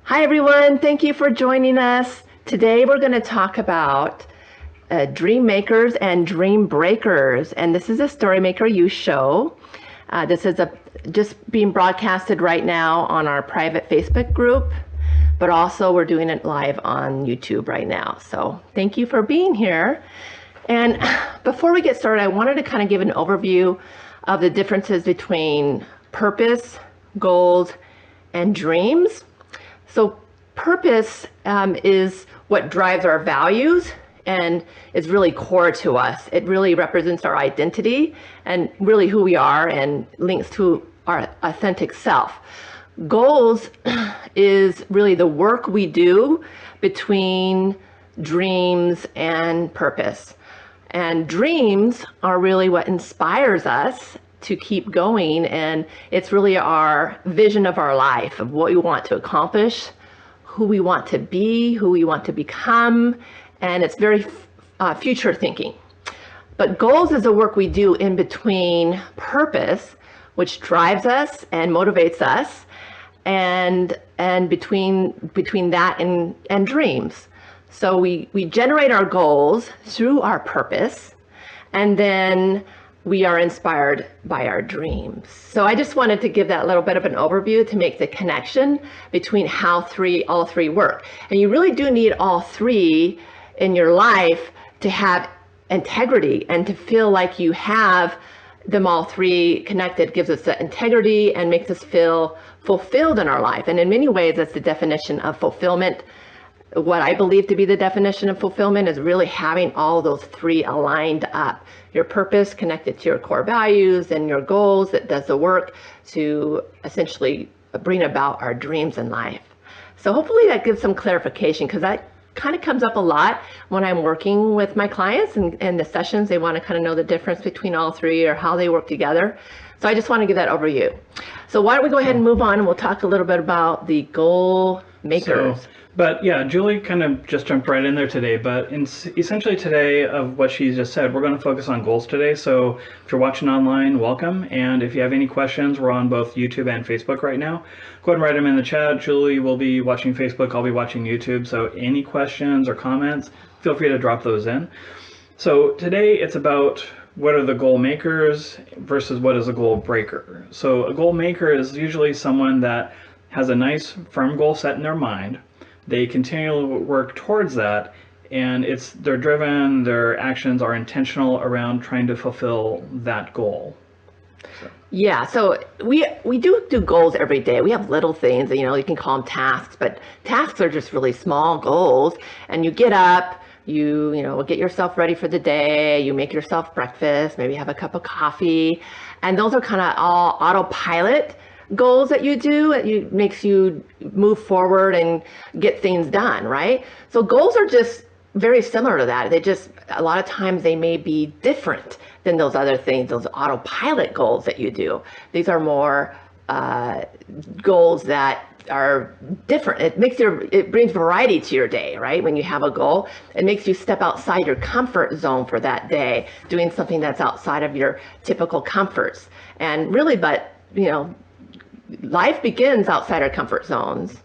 Hi everyone, thank you for joining us. Today we're going to talk about dream makers and dream breakers, and this is a StoryMakerU show. This is just being broadcasted right now on our private Facebook group, but also we're doing it live on YouTube right now. So thank you for being here. And before we get started, I wanted to kind of give an overview of the differences between purpose, goals, and dreams. So purpose is what drives our values and is really core to us. It really represents our identity and really who we are and links to our authentic self. Goals is really the work we do between dreams and purpose. And dreams are really what inspires us to keep going, and it's really our vision of our life, of what we want to accomplish, who we want to be, who we want to become, and it's very future thinking. But goals is the work we do in between purpose, which drives us and motivates us, and between that and dreams. So we generate our goals through our purpose, and then we are inspired by our dreams. So I just wanted to give that little bit of an overview to make the connection between how all three work. And you really do need all three in your life to have integrity and to feel like you have them all three connected. Gives us the integrity and makes us feel fulfilled in our life. And in many ways, that's the definition of fulfillment. What I believe to be the definition of fulfillment is really having all those three aligned up. Your purpose connected to your core values and your goals that does the work to essentially bring about our dreams in life. So hopefully that gives some clarification, because that kind of comes up a lot when I'm working with my clients and the sessions. They want to kind of know the difference between all three or how they work together. So I just want to give that overview. So why don't we go ahead and move on, and we'll talk a little bit about the goal makers. But yeah, Julie kind of just jumped right in there today, but essentially today of what she just said, we're going to focus on goals today. So if you're watching online, welcome. And if you have any questions, we're on both YouTube and Facebook right now. Go ahead and write them in the chat. Julie will be watching Facebook, I'll be watching YouTube. So any questions or comments, feel free to drop those in. So today it's about what are the goal makers versus what is a goal breaker. So a goal maker is usually someone that has a nice firm goal set in their mind. They continually work towards that, and they're driven, their actions are intentional around trying to fulfill that goal. Yeah, so we do goals every day. We have little things, you can call them tasks, but tasks are just really small goals. And you get up, you get yourself ready for the day, you make yourself breakfast, maybe have a cup of coffee, and those are kind of all autopilot goals that you do. It makes you move forward and get things done, right? So goals are just very similar to that. A lot of times they may be different than those other things, those autopilot goals that you do. These are more goals that are different. It brings variety to your day, right? When you have a goal, it makes you step outside your comfort zone for that day, doing something that's outside of your typical comforts. And really, life begins outside our comfort zones,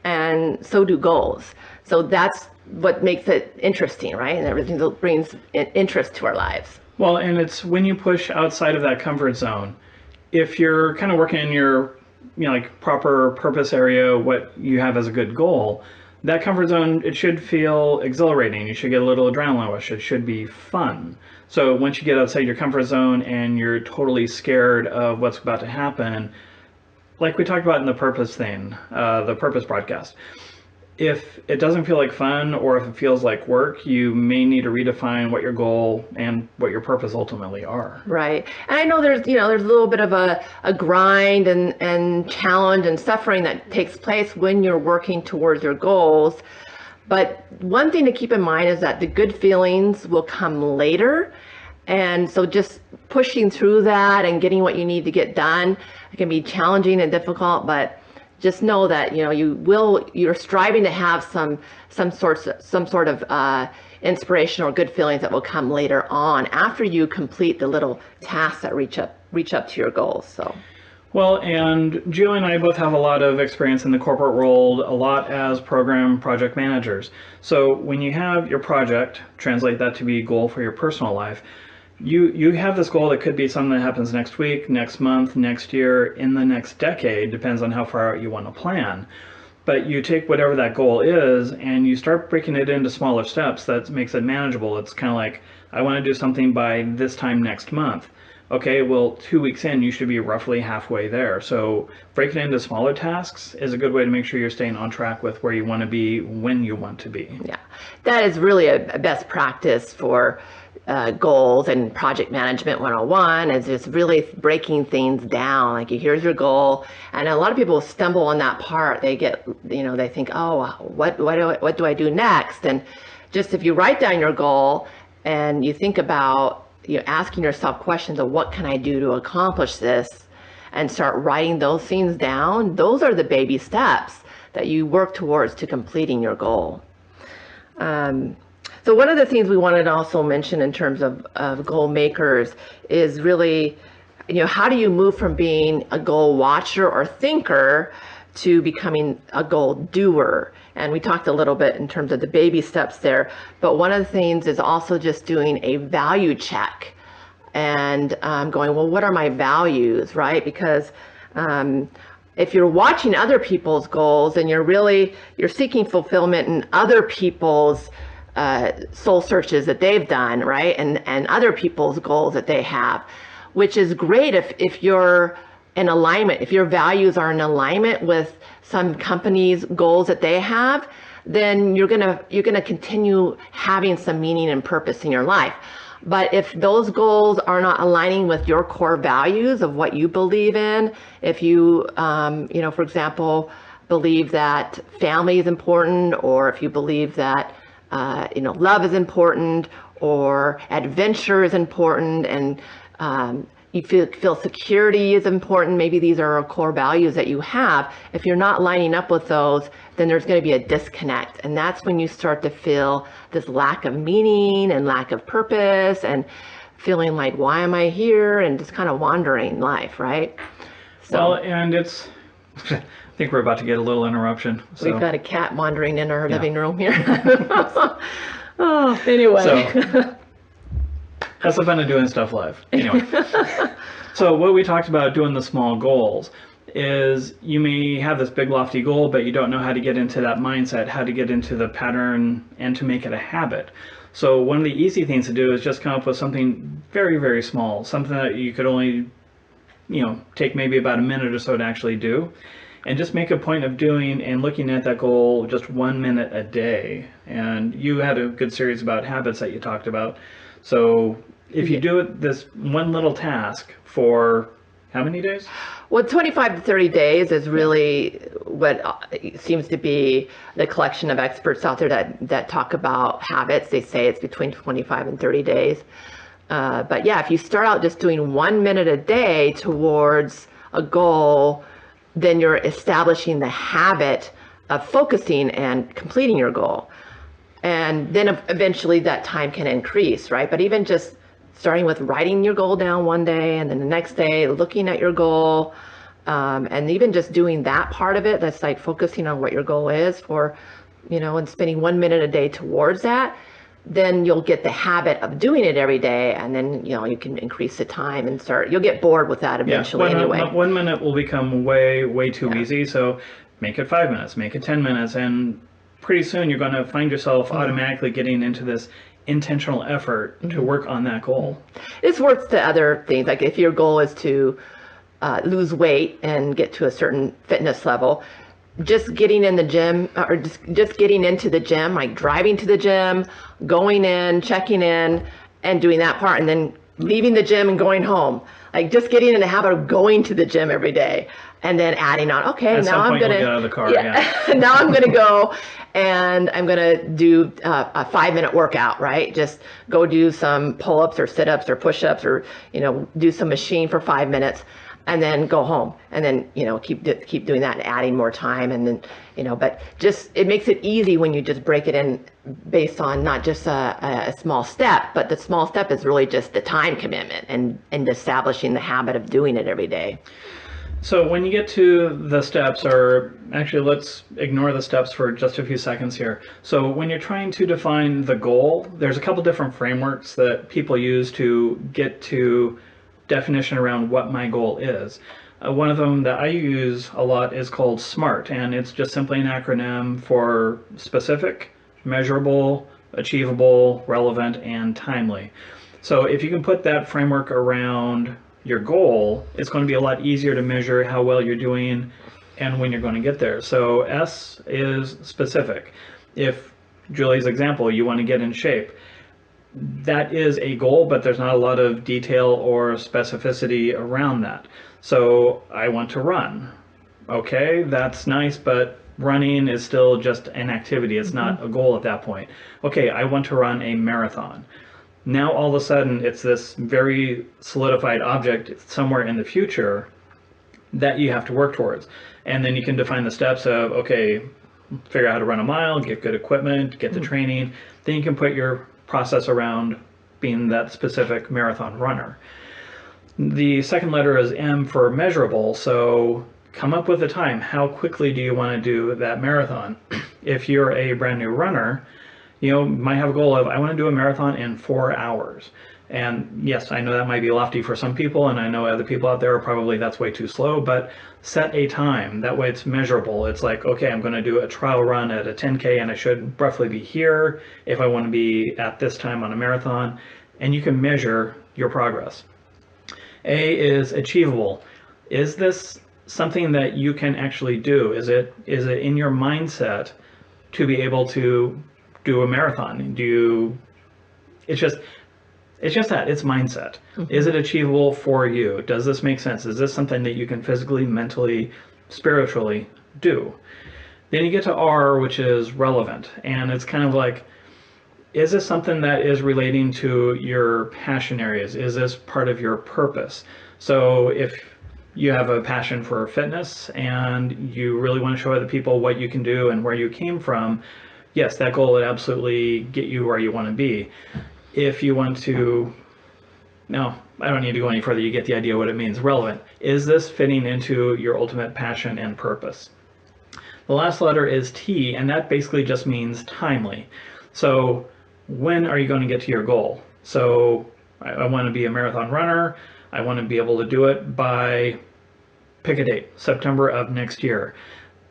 and so do goals. So that's what makes it interesting, right? And everything that brings interest to our lives. Well, and it's when you push outside of that comfort zone, if you're kind of working in your proper purpose area, what you have as a good goal, that comfort zone, it should feel exhilarating. You should get a little adrenaline rush. It should be fun. So once you get outside your comfort zone and you're totally scared of what's about to happen, like we talked about in the purpose thing, the purpose broadcast, if it doesn't feel like fun or if it feels like work, you may need to redefine what your goal and what your purpose ultimately are. Right. And I know there's a little bit of a grind and challenge and suffering that takes place when you're working towards your goals. But one thing to keep in mind is that the good feelings will come later. And so just pushing through that and getting what you need to get done, it can be challenging and difficult, but just know that you're striving to have some sort of inspiration or good feelings that will come later on after you complete the little tasks that reach up to your goals. So Well, and Julie and I both have a lot of experience in the corporate world, a lot as program project managers. So when you have your project, translate that to be a goal for your personal life, you have this goal that could be something that happens next week, next month, next year, in the next decade, depends on how far out you want to plan. But you take whatever that goal is and you start breaking it into smaller steps. That makes it manageable. It's kind of like, I want to do something by this time next month. Okay, well, 2 weeks in, you should be roughly halfway there. So breaking it into smaller tasks is a good way to make sure you're staying on track with where you want to be when you want to be. Yeah, that is really a best practice for goals and project management 101 is just really breaking things down. Like, here's your goal, and a lot of people stumble on that part. They get, they think, oh, what do I do next? And just if you write down your goal and you think about asking yourself questions of what can I do to accomplish this, and start writing those things down, those are the baby steps that you work towards to completing your goal. So one of the things we wanted to also mention in terms of goal makers is really, how do you move from being a goal watcher or thinker to becoming a goal doer? And we talked a little bit in terms of the baby steps there, but one of the things is also just doing a value check and going, well, what are my values, right? Because if you're watching other people's goals and you're seeking fulfillment in other people's soul searches that they've done, right? And other people's goals that they have, which is great if you're in alignment, if your values are in alignment with some company's goals that they have, then you're gonna continue having some meaning and purpose in your life. But if those goals are not aligning with your core values of what you believe in, if you, for example, believe that family is important, or if you believe that love is important, or adventure is important, and you feel security is important, maybe these are core values that you have. If you're not lining up with those, then there's going to be a disconnect. And that's when you start to feel this lack of meaning and lack of purpose and feeling like, why am I here? And just kind of wandering life, right? So, well, and it's, I think we're about to get a little interruption. So. We've got a cat wandering in our living room here. Oh, anyway. So, that's the fun of doing stuff live. Anyway, so what we talked about doing the small goals is you may have this big lofty goal, but you don't know how to get into that mindset, how to get into the pattern, and to make it a habit. So one of the easy things to do is just come up with something very, very small, something that you could only, take maybe about a minute or so to actually do. And just make a point of doing and looking at that goal just 1 minute a day. And you had a good series about habits that you talked about. So if you do this one little task for how many days? Well, 25 to 30 days is really what seems to be the collection of experts out there that talk about habits. They say it's between 25 and 30 days. But yeah, if you start out just doing 1 minute a day towards a goal, then you're establishing the habit of focusing and completing your goal. And then eventually that time can increase, right? But even just starting with writing your goal down one day, and then the next day looking at your goal, and even just doing that part of it, that's like focusing on what your goal is for, and spending 1 minute a day towards that, then you'll get the habit of doing it every day, and then you can increase the time and you'll get bored with that eventually. Anyway. 1 minute will become way too easy, so make it 5 minutes, make it 10 minutes, and pretty soon you're going to find yourself automatically getting into this intentional effort to work on that goal. This works to other things. Like if your goal is to lose weight and get to a certain fitness level, just getting in the gym, or just getting into the gym, like driving to the gym, going in, checking in, and doing that part, and then leaving the gym and going home. Like just getting in the habit of going to the gym every day, and then adding on, okay, now I'm going to get out of the car. Yeah. Now I'm going to go and I'm going to do a 5-minute workout, right? Just go do some pull-ups or sit-ups or push-ups, or, do some machine for 5 minutes, and then go home, and then, keep doing that and adding more time. And then, but just, it makes it easy when you just break it in based on not just a small step, but the small step is really just the time commitment and establishing the habit of doing it every day. So when you get to the steps, or actually let's ignore the steps for just a few seconds here. So when you're trying to define the goal, there's a couple different frameworks that people use to get to definition around what my goal is. One of them that I use a lot is called SMART, and it's just simply an acronym for specific, measurable, achievable, relevant, and timely. So if you can put that framework around your goal, it's going to be a lot easier to measure how well you're doing and when you're going to get there. So S is specific. If Julie's example, you want to get in shape, that is a goal, but there's not a lot of detail or specificity around that. So I want to run. Okay, that's nice, but running is still just an activity. It's not a goal at that point. Okay, I want to run a marathon. Now all of a sudden it's this very solidified object somewhere in the future that you have to work towards. And then you can define the steps of, okay, figure out how to run a mile, get good equipment, get the training. Then you can put your process around being that specific marathon runner. The second letter is M for measurable. So come up with a time. How quickly do you want to do that marathon? If you're a brand new runner, you might have a goal of, I want to do a marathon in 4 hours. And yes, I know that might be lofty for some people, and I know other people out there are probably, that's way too slow, but set a time. That way it's measurable. It's like, okay, I'm going to do a trial run at a 10K, and I should roughly be here if I want to be at this time on a marathon, and you can measure your progress. A is achievable. Is this something that you can actually do? Is it in your mindset to be able to do a marathon? It's just that, it's mindset. Is it achievable for you? Does this make sense? Is this something that you can physically, mentally, spiritually do? Then you get to R, which is relevant, and it's kind of like, is this something that is relating to your passion areas? Is this part of your purpose? So if you have a passion for fitness and you really want to show other people what you can do and where you came from, yes, that goal would absolutely get you where you want to be. If you want to, no, I don't need to go any further. You get the idea what it means. Relevant. Is this fitting into your ultimate passion and purpose? The last letter is T, and that basically just means timely. So when are you going to get to your goal? So I want to be a marathon runner. I want to be able to do it by, pick a date, September of next year.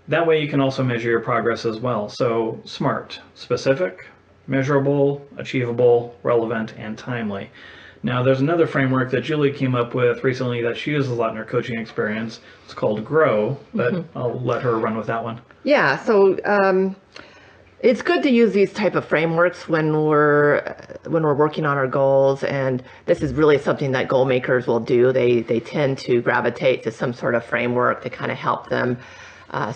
That way you can also measure your progress as well. So SMART, specific, measurable, achievable, relevant, and timely. Now there's another framework that Julie came up with recently that she uses a lot in her coaching experience. It's called GROW, but I'll let her run with that one. Yeah, so it's good to use these type of frameworks when we're working on our goals, and this is really something that goal makers will do. They tend to gravitate to some sort of framework to kind of help them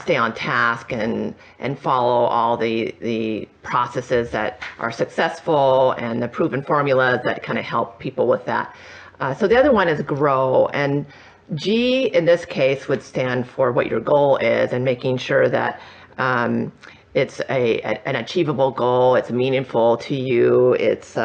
stay on task and follow all the processes that are successful and the proven formulas that kind of help people with that. So the other one is GROW, and G in this case would stand for what your goal is and making sure that it's an achievable goal, it's meaningful to you, it's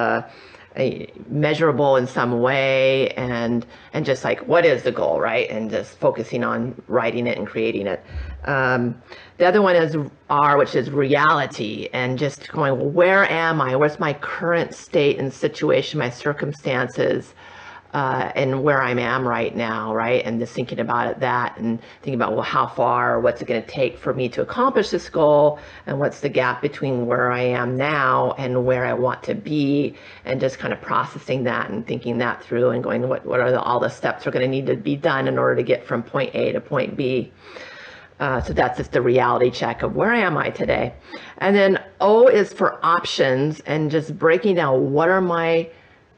measurable in some way, and just like, what is the goal, right? And just focusing on writing it and creating it. The other one is R, which is reality, and just going, well, where am I? Where's my current state and situation, my circumstances, and where I am right now, right? And just thinking about that and thinking about, well, how far, what's it going to take for me to accomplish this goal, and what's the gap between where I am now and where I want to be, and just kind of processing that and thinking that through and going, what are all the steps are going to need to be done in order to get from point A to point B. So that's just the reality check of where am I today. And then O is for options, and just breaking down what are my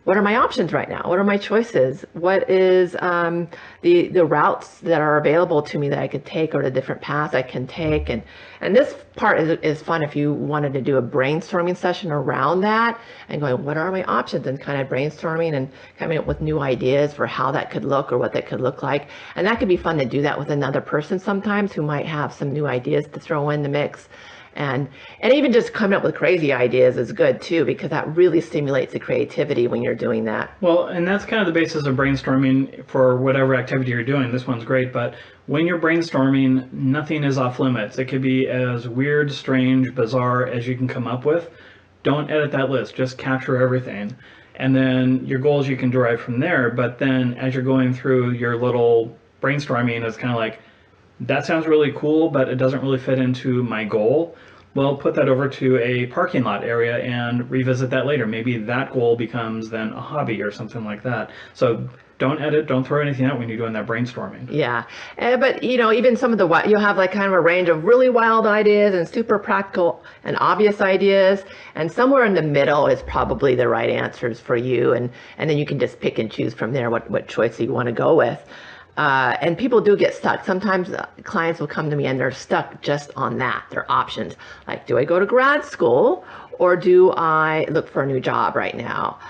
options right now? What are my choices? What is the routes that are available to me that I could take, or the different paths I can take? And this part is fun if you wanted to do a brainstorming session around that and going, what are my options, and kind of brainstorming and coming up with new ideas for how that could look or what that could look like. And that could be fun to do that with another person sometimes who might have some new ideas to throw in the mix. And even just coming up with crazy ideas is good too, because that really stimulates the creativity when you're doing that. Well, and that's kind of the basis of brainstorming for whatever activity you're doing. This one's great, but when you're brainstorming, nothing is off limits. It could be as weird, strange, bizarre as you can come up with. Don't edit that list, just capture everything. And then your goals you can derive from there, but then as you're going through your little brainstorming, it's kind of like, that sounds really cool, but it doesn't really fit into my goal. Well, put that over to a parking lot area and revisit that later. Maybe that goal becomes then a hobby or something like that. So don't edit, don't throw anything out when you're doing that brainstorming. Yeah, but even some of you'll have like kind of a range of really wild ideas and super practical and obvious ideas, and somewhere in the middle is probably the right answers for you, and then you can just pick and choose from there what choice you want to go with. And people do get stuck. Sometimes clients will come to me and they're stuck just on that, their options. Like, do I go to grad school or do I look for a new job right now?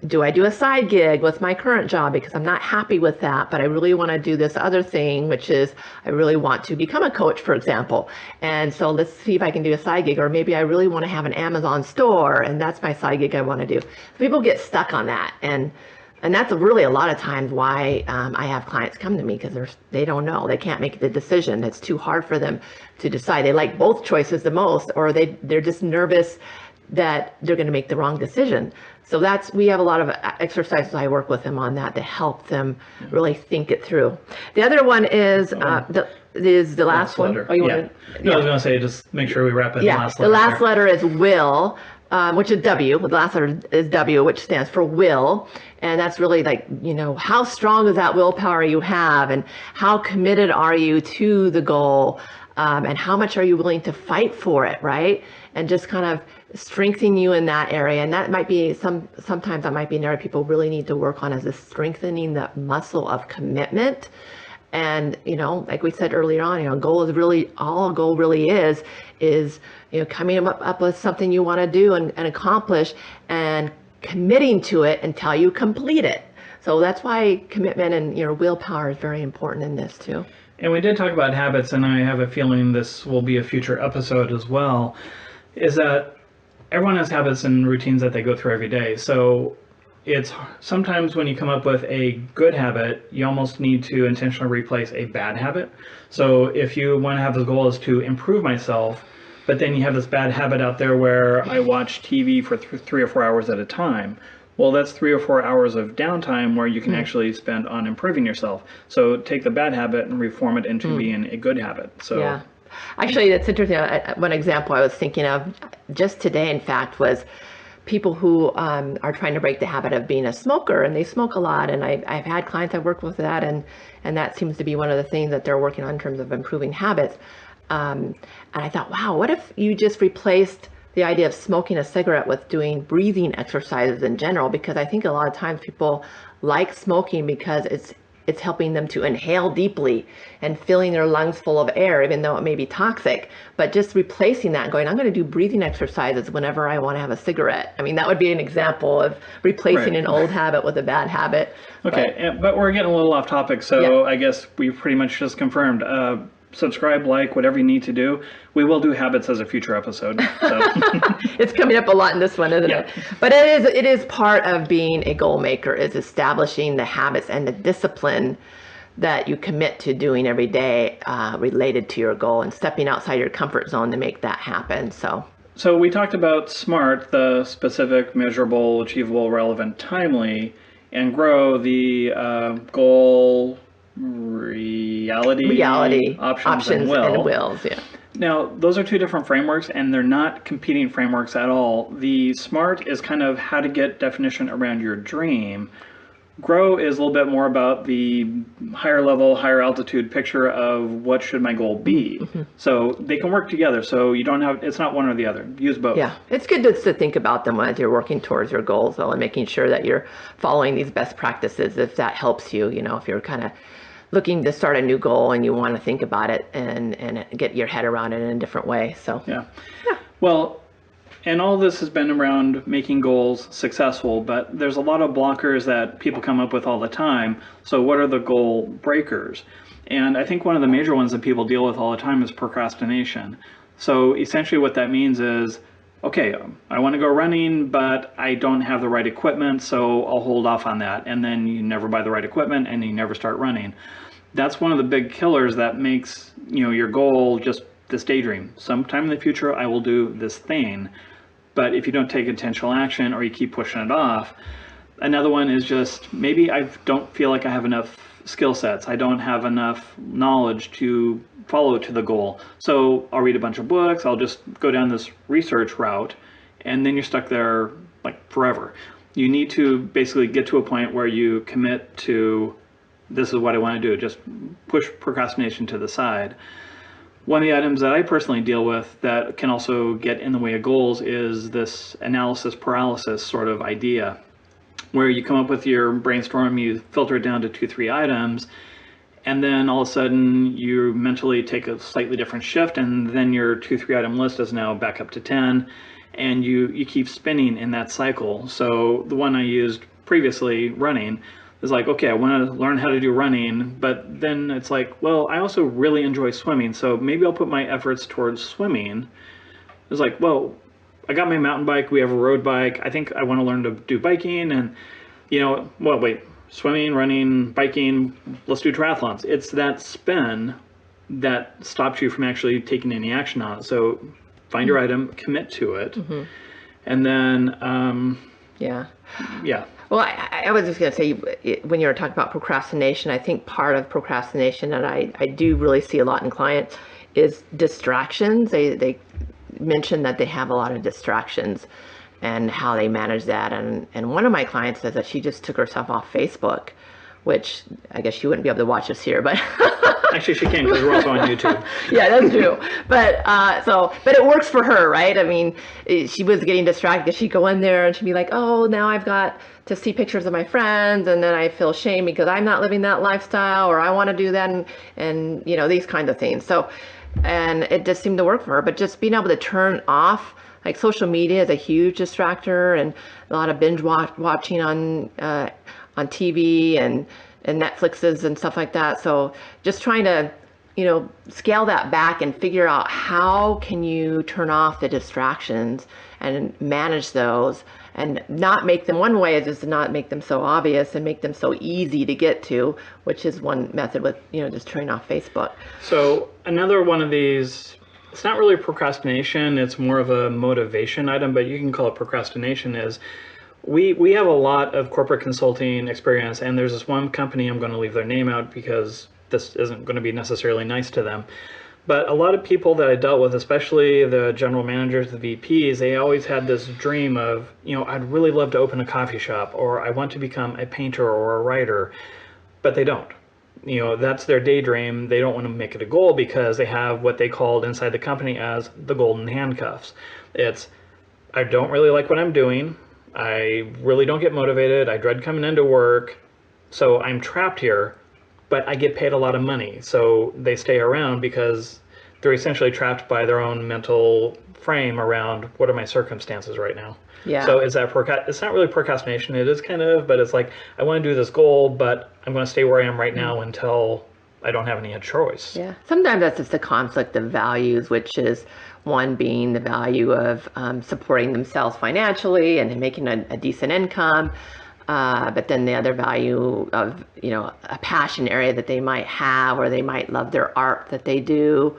Do I do a side gig with my current job because I'm not happy with that, but I really want to do this other thing, which is I really want to become a coach, for example. And so let's see if I can do a side gig, or maybe I really want to have an Amazon store and that's my side gig I want to do. People get stuck on that. And that's really a lot of times why I have clients come to me, because they don't know. They can't make the decision. It's too hard for them to decide. They like both choices the most, or they're just nervous that they're going to make the wrong decision. So we have a lot of exercises I work with them on that to help them really think it through. The other one is the last one. Letter. Oh, I was going to say, just make sure we wrap it in the last letter. The last letter is will. Which is W. The last letter is W, which stands for will. And that's really like, how strong is that willpower you have, and how committed are you to the goal, and how much are you willing to fight for it, right? And just kind of strengthening you in that area. And that might be sometimes that might be an area people really need to work on, is strengthening that muscle of commitment. And, like we said earlier on, all a goal really is coming up with something you want to do and accomplish, and committing to it until you complete it. So that's why commitment and willpower is very important in this too. And we did talk about habits, and I have a feeling this will be a future episode as well, is that everyone has habits and routines that they go through every day. So it's sometimes when you come up with a good habit, you almost need to intentionally replace a bad habit. So if you want to have the goal is to improve myself, but then you have this bad habit out there where I watch TV for 3 or 4 hours at a time. Well, that's 3 or 4 hours of downtime where you can actually spend on improving yourself. So take the bad habit and reform it into being a good habit. So yeah. Actually, it's interesting. One example I was thinking of just today, in fact, was people who are trying to break the habit of being a smoker, and they smoke a lot. And I've had clients I've worked with that, and that seems to be one of the things that they're working on in terms of improving habits. And I thought, wow, what if you just replaced the idea of smoking a cigarette with doing breathing exercises in general? Because I think a lot of times people like smoking because it's helping them to inhale deeply and filling their lungs full of air, even though it may be toxic. But just replacing that and going, I'm going to do breathing exercises whenever I want to have a cigarette. I mean, that would be an example of replacing an old habit with a bad habit. Okay, but we're getting a little off topic, so I guess we pretty much just confirmed. Subscribe, like, whatever you need to do. We will do habits as a future episode. So. It's coming up a lot in this one, isn't it? But it is part of being a goal maker, is establishing the habits and the discipline that you commit to doing every day related to your goal, and stepping outside your comfort zone to make that happen. So we talked about SMART, the specific, measurable, achievable, relevant, timely, and GROW, the goal, reality, options and wills. Yeah. Now, those are two different frameworks, and they're not competing frameworks at all. The SMART is kind of how to get definition around your dream. GROW is a little bit more about the higher level, higher altitude picture of what should my goal be. So they can work together. So you don't have, it's not one or the other. Use both. Yeah, it's good to think about them as you're working towards your goals, though, and making sure that you're following these best practices, if that helps you, if you're kind of looking to start a new goal and you want to think about it and get your head around it in a different way. So yeah. Well, and all this has been around making goals successful, but there's a lot of blockers that people come up with all the time. So what are the goal breakers? And I think one of the major ones that people deal with all the time is procrastination. So essentially what that means is, okay, I want to go running, but I don't have the right equipment, so I'll hold off on that. And then you never buy the right equipment and you never start running. That's one of the big killers that makes, your goal just this daydream. Sometime in the future, I will do this thing. But if you don't take intentional action or you keep pushing it off, another one is just maybe I don't feel like I have enough skill sets. I don't have enough knowledge to follow to the goal. So I'll read a bunch of books. I'll just go down this research route, and then you're stuck there like forever. You need to basically get to a point where you commit to, this is what I want to do. Just push procrastination to the side. One of the items that I personally deal with that can also get in the way of goals is this analysis paralysis sort of idea, where you come up with your brainstorm, you filter it down to 2-3 items, and then all of a sudden you mentally take a slightly different shift, and then your 2-3 item list is now back up to 10, and you keep spinning in that cycle. So the one I used previously, running, is like, okay, I want to learn how to do running, but then it's like, well, I also really enjoy swimming, so maybe I'll put my efforts towards swimming. It's like, well, I got my mountain bike, we have a road bike, I think I want to learn to do biking, and well, wait, swimming, running, biking, let's do triathlons. It's that spin that stops you from actually taking any action on it. So find your item, commit to it, and then yeah. Well, I was just going to say, when you were talking about procrastination, I think part of procrastination, and I do really see a lot in clients, is distractions. They mention that they have a lot of distractions and how they manage that. And one of my clients says that she just took herself off Facebook, which I guess she wouldn't be able to watch us here, but actually she can, because we're also on YouTube. Yeah, that's true. But but it works for her, right? I mean, she was getting distracted because she'd go in there and she'd be like, oh, now I've got to see pictures of my friends, and then I feel shame because I'm not living that lifestyle, or I want to do that, and these kinds of things. So, and it just seemed to work for her. But just being able to turn off, like, social media is a huge distractor, and a lot of binge watching on TV and Netflixes and stuff like that. So just trying to, scale that back and figure out how can you turn off the distractions and manage those, and not make them, one way is just to not make them so obvious and make them so easy to get to, which is one method with, just turning off Facebook. So another one of these, it's not really procrastination, it's more of a motivation item, but you can call it procrastination, is we have a lot of corporate consulting experience, and there's this one company, I'm going to leave their name out because this isn't going to be necessarily nice to them, but a lot of people that I dealt with, especially the general managers, the VPs, they always had this dream of, I'd really love to open a coffee shop, or I want to become a painter or a writer, but they don't. That's their daydream. They don't want to make it a goal because they have what they called inside the company as the golden handcuffs. It's, I don't really like what I'm doing. I really don't get motivated. I dread coming into work. So I'm trapped here, but I get paid a lot of money. So they stay around because they're essentially trapped by their own mental frame around, what are my circumstances right now? Yeah. So is that it's not really procrastination. It is kind of, but it's like, I want to do this goal, but I'm going to stay where I am right now until I don't have any choice. Yeah. Sometimes that's just a conflict of values, which is one being the value of supporting themselves financially and making a decent income. But then the other value of, a passion area that they might have, or they might love their art that they do,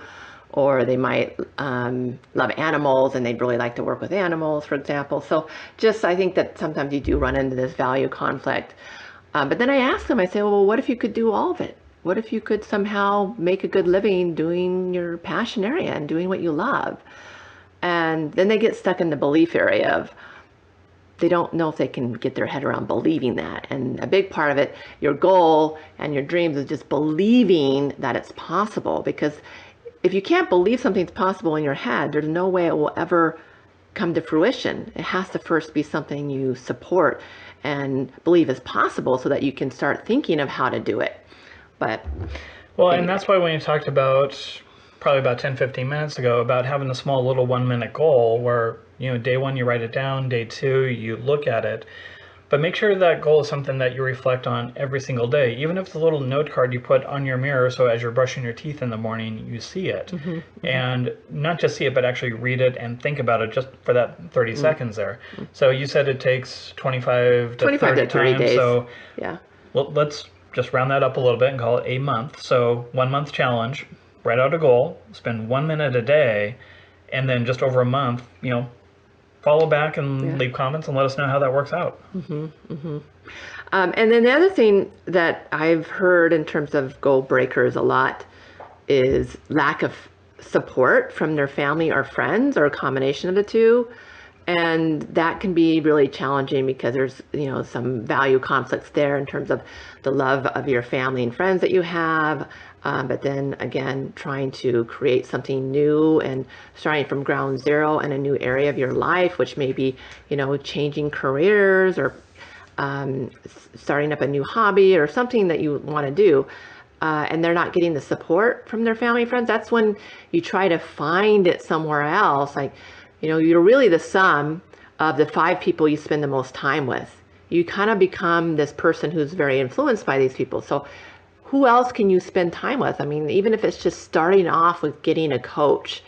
or they might love animals and they'd really like to work with animals, for example. So just, I think that sometimes you do run into this value conflict. But then I ask them, I say, well, what if you could do all of it? What if you could somehow make a good living doing your passion area and doing what you love? And then they get stuck in the belief area of, they don't know if they can get their head around believing that. And a big part of it, your goal and your dreams, is just believing that it's possible. Because if you can't believe something's possible in your head, there's no way it will ever come to fruition. It has to first be something you support and believe is possible, so that you can start thinking of how to do it. But well, and that's why when you talked about, probably about 10-15 minutes ago, about having a small little 1-minute goal where, day one you write it down, day two you look at it, But make sure that goal is something that you reflect on every single day, even if it's a little note card you put on your mirror so as you're brushing your teeth in the morning, you see it. And not just see it, but actually read it and think about it just for that 30 seconds there. So you said it takes 25 to 30 times. days. So Yeah. well, let's just round that up a little bit and call it a month. So 1 month challenge, write out a goal, spend 1 minute a day, and then just over a month, follow back and leave comments and let us know how that works out. And then the other thing that I've heard in terms of goal breakers a lot is lack of support from their family or friends, or a combination of the two. And that can be really challenging because there's, some value conflicts there in terms of the love of your family and friends that you have. But then again, trying to create something new and starting from ground zero in a new area of your life, which may be, changing careers or starting up a new hobby or something that you want to do. And they're not getting the support from their family and friends. That's when you try to find it somewhere else. Like, you're really the sum of the 5 people you spend the most time with. You kind of become this person who's very influenced by these people. So who else can you spend time with? I mean, even if it's just starting off with getting a coach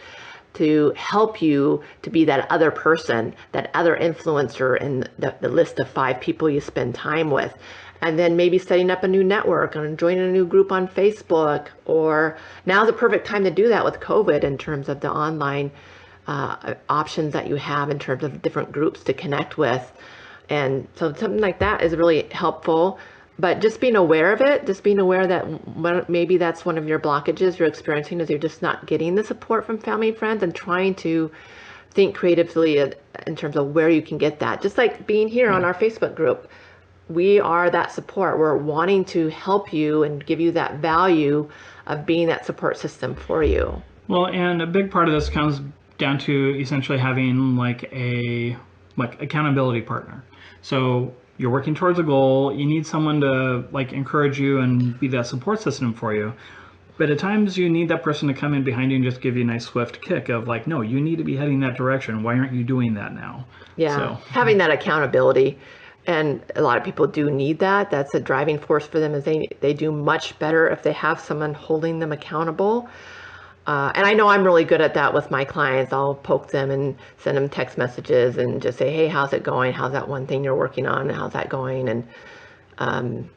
to help you to be that other person, that other influencer in the list of 5 people you spend time with. And then maybe setting up a new network and joining a new group on Facebook. Or now's the perfect time to do that with COVID in terms of the online options that you have in terms of different groups to connect with. And so something like that is really helpful. But just being aware of it, just being aware that maybe that's one of your blockages you're experiencing, is you're just not getting the support from family and friends, and trying to think creatively in terms of where you can get that. Just like being here on our Facebook group. We are that support. We're wanting to help you and give you that value of being that support system for you. Well, and a big part of this comes down to essentially having like a accountability partner. So you're working towards a goal, you need someone to encourage you and be that support system for you. But at times you need that person to come in behind you and just give you a nice swift kick of no, you need to be heading that direction. Why aren't you doing that now? Yeah, so having that accountability. And a lot of people do need that. That's a driving force for them, is they do much better if they have someone holding them accountable. And I know I'm really good at that with my clients. I'll poke them and send them text messages and just say, hey, how's it going? How's that one thing you're working on? How's that going? And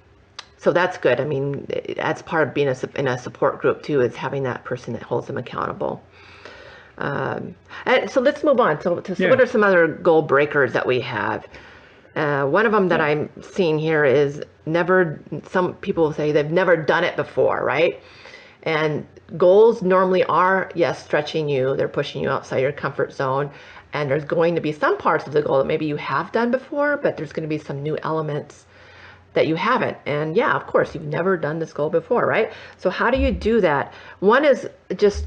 so that's good. I mean, that's part of being in a support group too, is having that person that holds them accountable. And so let's move on. So what are some other goal breakers that we have? One of them that I'm seeing here is some people say they've never done it before, right? And goals normally are, yes, stretching you. They're pushing you outside your comfort zone. And there's going to be some parts of the goal that maybe you have done before, but there's going to be some new elements that you haven't. And yeah, of course, you've never done this goal before, right? So how do you do that? One is just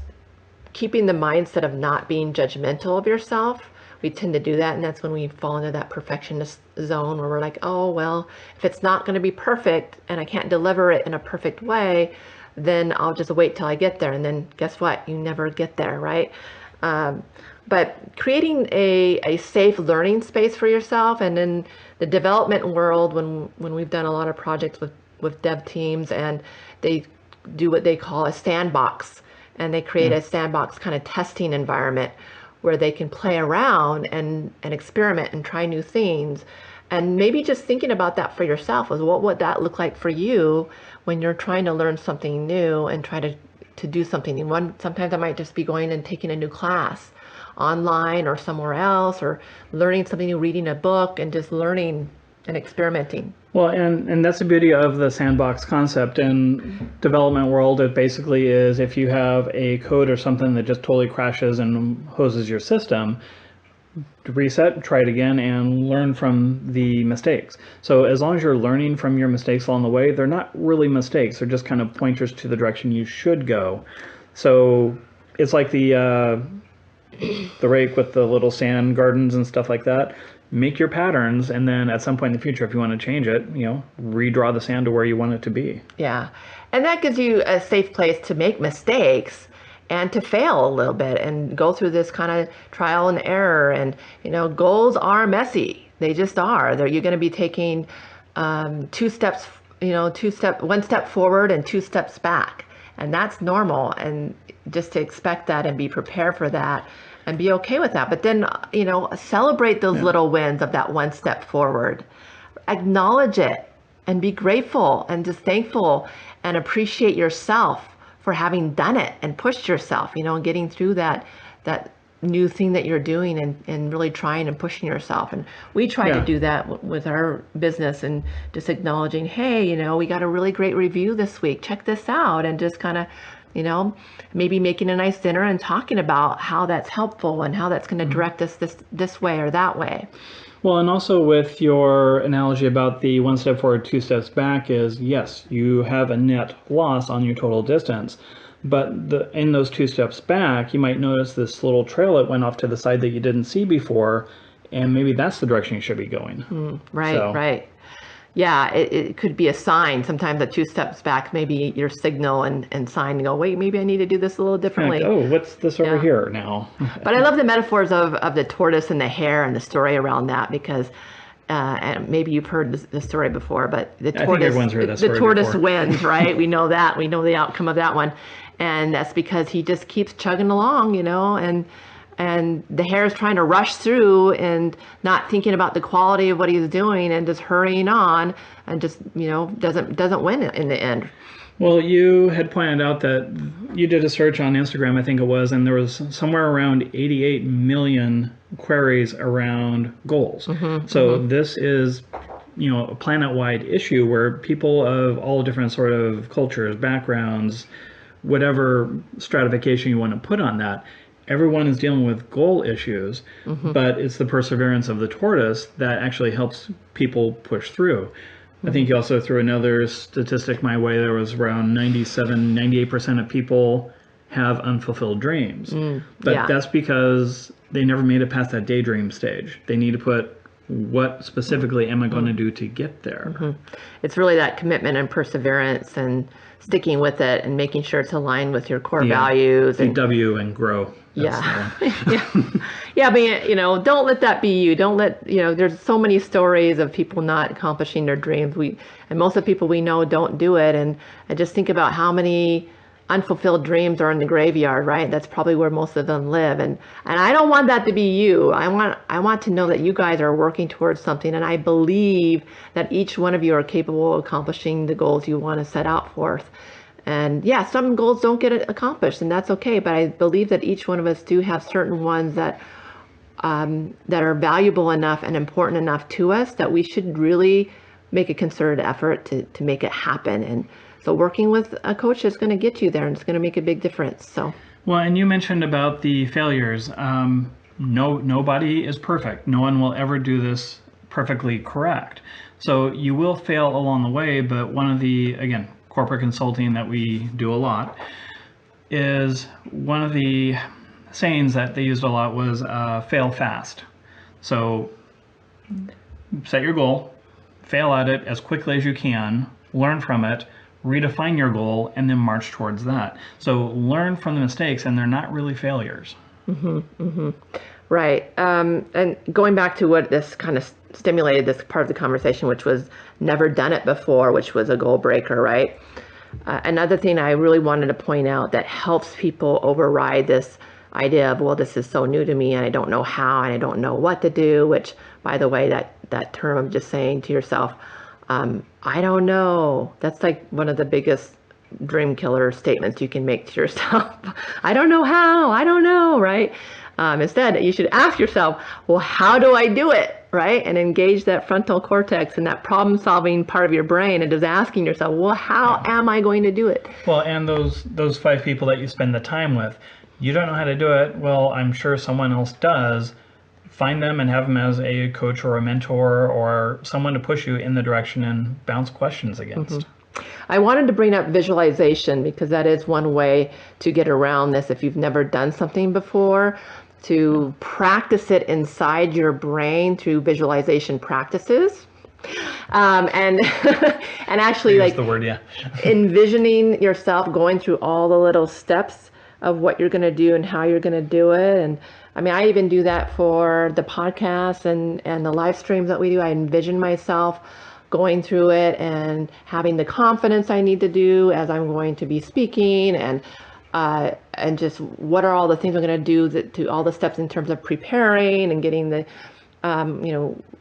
keeping the mindset of not being judgmental of yourself. We tend to do that, and that's when we fall into that perfectionist zone where we're like, oh, well, if it's not going to be perfect and I can't deliver it in a perfect way, then I'll just wait till I get there. And then guess what? You never get there, right? But creating a safe learning space for yourself. And in the development world, when we've done a lot of projects with dev teams, and they do what they call a sandbox, and they create a sandbox kind of testing environment where they can play around and experiment and try new things. And maybe just thinking about that for yourself, is what would that look like for you when you're trying to learn something new and try to do something new. Sometimes I might just be going and taking a new class online or somewhere else, or learning something new, reading a book, and just learning and experimenting. Well, and that's the beauty of the sandbox concept. In development world, it basically is, if you have a code or something that just totally crashes and hoses your system, reset, try it again, and learn from the mistakes. So as long as you're learning from your mistakes along the way, they're not really mistakes. They're just kind of pointers to the direction you should go. So it's like the rake with the little sand gardens and stuff like that. Make your patterns, and then at some point in the future, if you want to change it, redraw the sand to where you want it to be. Yeah. And that gives you a safe place to make mistakes and to fail a little bit and go through this kind of trial and error. And, goals are messy. They just are. You're going to be taking two steps, one step forward and two steps back. And that's normal. And just to expect that and be prepared for that and be okay with that. But then, celebrate those little wins of that one step forward. Acknowledge it and be grateful and just thankful and appreciate yourself for having done it and pushed yourself, and getting through that new thing that you're doing and really trying and pushing yourself. And we try to do that with our business and just acknowledging, hey, we got a really great review this week. Check this out. And just kind of, maybe making a nice dinner and talking about how that's helpful and how that's going to direct us this way or that way. Well, and also with your analogy about the one step forward, two steps back is, yes, you have a net loss on your total distance. But in those two steps back, you might notice this little trail that went off to the side that you didn't see before, and maybe that's the direction you should be going. Right. Yeah, it could be a sign. Sometimes the two steps back, maybe your signal and sign to go, wait, maybe I need to do this a little differently. Like, what's this over here now? But I love the metaphors of the tortoise and the hare and the story around that, because and maybe you've heard the story before, but the tortoise wins, right? We know that. We know the outcome of that one. And that's because he just keeps chugging along, and the hare is trying to rush through and not thinking about the quality of what he's doing and just hurrying on and just, doesn't win in the end. Well, you had pointed out that you did a search on Instagram, I think it was, and there was somewhere around 88 million queries around goals. This is, a planet-wide issue where people of all different sort of cultures, backgrounds, whatever stratification you want to put on that, everyone is dealing with goal issues, but it's the perseverance of the tortoise that actually helps people push through. I think you also threw another statistic my way. There was around 98% of people have unfulfilled dreams. But that's because they never made it past that daydream stage. They need to put, what specifically am I going to do to get there? It's really that commitment and perseverance and sticking with it and making sure it's aligned with your core values. And W and grow. Yeah, but don't let that be you. Don't let, there's so many stories of people not accomplishing their dreams. And most of the people we know don't do it. And just think about how many unfulfilled dreams are in the graveyard, right? That's probably where most of them live. And I don't want that to be you. I want to know that you guys are working towards something. And I believe that each one of you are capable of accomplishing the goals you want to set out forth. And some goals don't get accomplished, and that's okay. But I believe that each one of us do have certain ones that are valuable enough and important enough to us that we should really make a concerted effort to make it happen. And so working with a coach is going to get you there, and it's going to make a big difference. So. Well, and you mentioned about the failures. Nobody is perfect. No one will ever do this perfectly correct. So you will fail along the way, but one of the, again, corporate consulting that we do a lot, is one of the sayings that they used a lot was fail fast. So set your goal, fail at it as quickly as you can, learn from it, redefine your goal, and then march towards that. So learn from the mistakes, and they're not really failures. Right. And going back to what this kind of stimulated this part of the conversation, which was never done it before, which was a goal breaker, right? Another thing I really wanted to point out that helps people override this idea of, well, this is so new to me and I don't know how and I don't know what to do, which, by the way, that term of just saying to yourself, I don't know, that's like one of the biggest dream killer statements you can make to yourself. I don't know how, I don't know, right? Instead, you should ask yourself, well, how do I do it, right? And engage that frontal cortex and that problem-solving part of your brain and just asking yourself, well, how am I going to do it? Well, and those 5 people that you spend the time with, you don't know how to do it. Well, I'm sure someone else does. Find them and have them as a coach or a mentor or someone to push you in the direction and bounce questions against. I wanted to bring up visualization because that is one way to get around this if you've never done something before, to practice it inside your brain through visualization practices. And and actually, like the word, envisioning yourself going through all the little steps of what you're going to do and how you're going to do it. And I mean, I even do that for the podcast and the live streams that we do. I envision myself going through it and having the confidence I need to do as I'm going to be speaking, and just what are all the things I'm going to do, to all the steps in terms of preparing and getting the,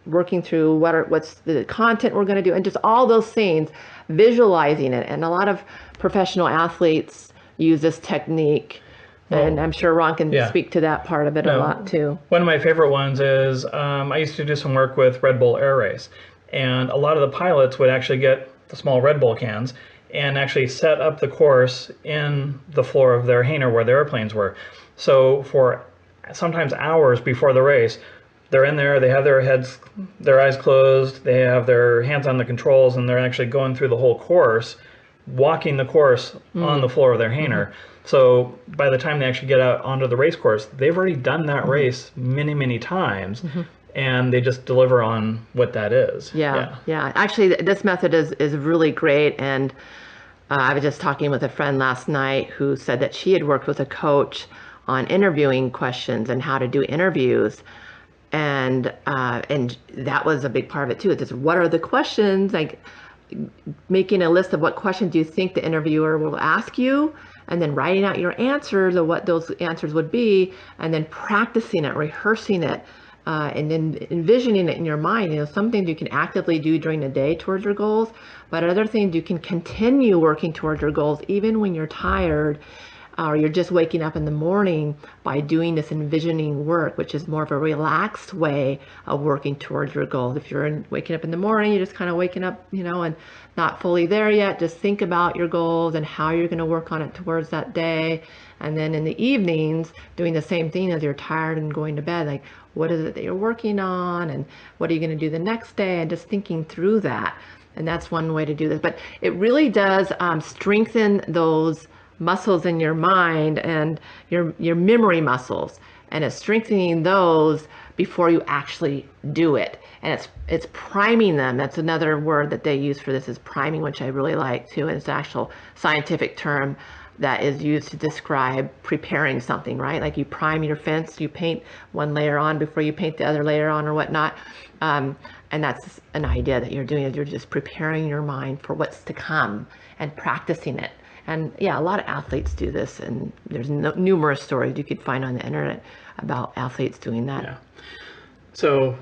working through what's the content we're going to do, and just all those things, visualizing it. And a lot of professional athletes use this technique. And I'm sure Ron can speak to that part of it a lot too. One of my favorite ones is I used to do some work with Red Bull Air Race. And a lot of the pilots would actually get the small Red Bull cans and actually set up the course in the floor of their hangar where the airplanes were. So for sometimes hours before the race, they're in there, they have their eyes closed, they have their hands on the controls, and they're actually going through the whole course, walking the course on the floor of their hangar. So by the time they actually get out onto the race course, they've already done that race many, many times. And they just deliver on what that is. Yeah. Actually, this method is really great. And I was just talking with a friend last night who said that she had worked with a coach on interviewing questions and how to do interviews. And that was a big part of it too. It's just, what are the questions? Like making a list of what questions you think the interviewer will ask you, and then writing out your answers or what those answers would be, and then practicing it, rehearsing it. And then envisioning it in your mind. Some things you can actively do during the day towards your goals, but other things you can continue working towards your goals even when you're tired, or you're just waking up in the morning, by doing this envisioning work, which is more of a relaxed way of working towards your goals. If you're waking up in the morning, you're just kind of waking up, and not fully there yet, just think about your goals and how you're going to work on it towards that day. And then in the evenings, doing the same thing as you're tired and going to bed, like, what is it that you're working on, and what are you going to do the next day, and just thinking through that. And that's one way to do this. But it really does strengthen those muscles in your mind and your memory muscles, and it's strengthening those before you actually do it. And it's priming them. That's another word that they use for this, is priming, which I really like too. And it's an actual scientific term that is used to describe preparing something, right? Like you prime your fence, you paint one layer on before you paint the other layer on or whatnot. And that's an idea that you're doing, is you're just preparing your mind for what's to come and practicing it. And yeah, a lot of athletes do this, and there's numerous stories you could find on the internet about athletes doing that. Yeah. So,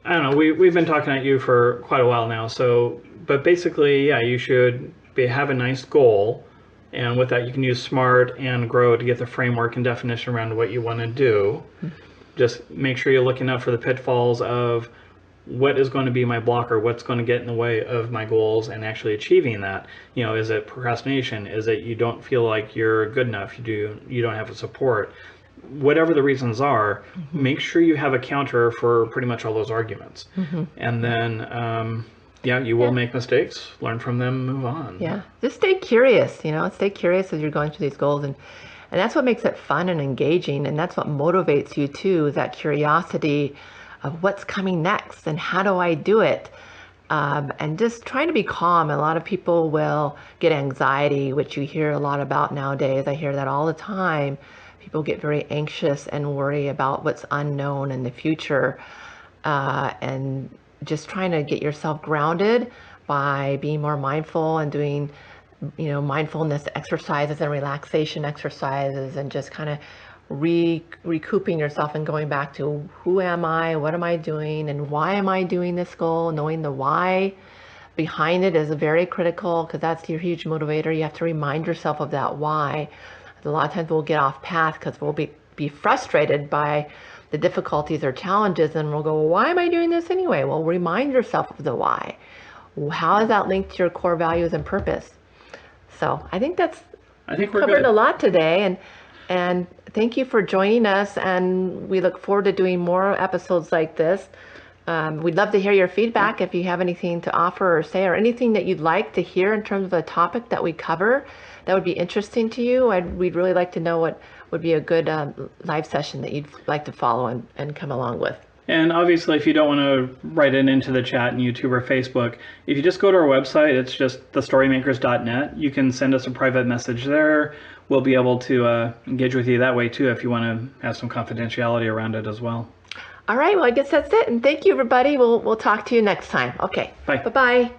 I don't know, we've been talking at you for quite a while now. So, but basically, yeah, you should have a nice goal. And with that, you can use SMART and GROW to get the framework and definition around what you want to do. Just make sure you're looking out for the pitfalls of what is going to be my blocker, what's going to get in the way of my goals and actually achieving that. Is it procrastination? Is it you don't feel like you're good enough? You don't have the support? Whatever the reasons are, make sure you have a counter for pretty much all those arguments. And then you will make mistakes, learn from them, move on. Yeah, just stay curious, stay curious as you're going through these goals. And that's what makes it fun and engaging. And that's what motivates you too, is that curiosity of what's coming next and how do I do it. And just trying to be calm. A lot of people will get anxiety, which you hear a lot about nowadays. I hear that all the time. People get very anxious and worry about what's unknown in the future. And just trying to get yourself grounded by being more mindful and doing, mindfulness exercises and relaxation exercises, and just kind of recouping yourself and going back to who am I, what am I doing, and why am I doing this goal. Knowing the why behind it is very critical, because that's your huge motivator. You have to remind yourself of that why. A lot of times we'll get off path because we'll be frustrated by the difficulties or challenges, and we'll go, well, why am I doing this anyway? Well, remind yourself of the why. How is that linked to your core values and purpose? So I think we're covered a lot today, and thank you for joining us, and we look forward to doing more episodes like this. We'd love to hear your feedback if you have anything to offer or say, or anything that you'd like to hear in terms of a topic that we cover that would be interesting to you. We'd really like to know what would be a good live session that you'd like to follow and come along with. And obviously, if you don't want to write it into the chat in YouTube or Facebook, if you just go to our website, it's just thestorymakers.net. You can send us a private message there. we'll be able to engage with you that way too if you want to have some confidentiality around it as well. All right, well, I guess that's it. And thank you, everybody. We'll talk to you next time. Okay. Bye. Bye-bye.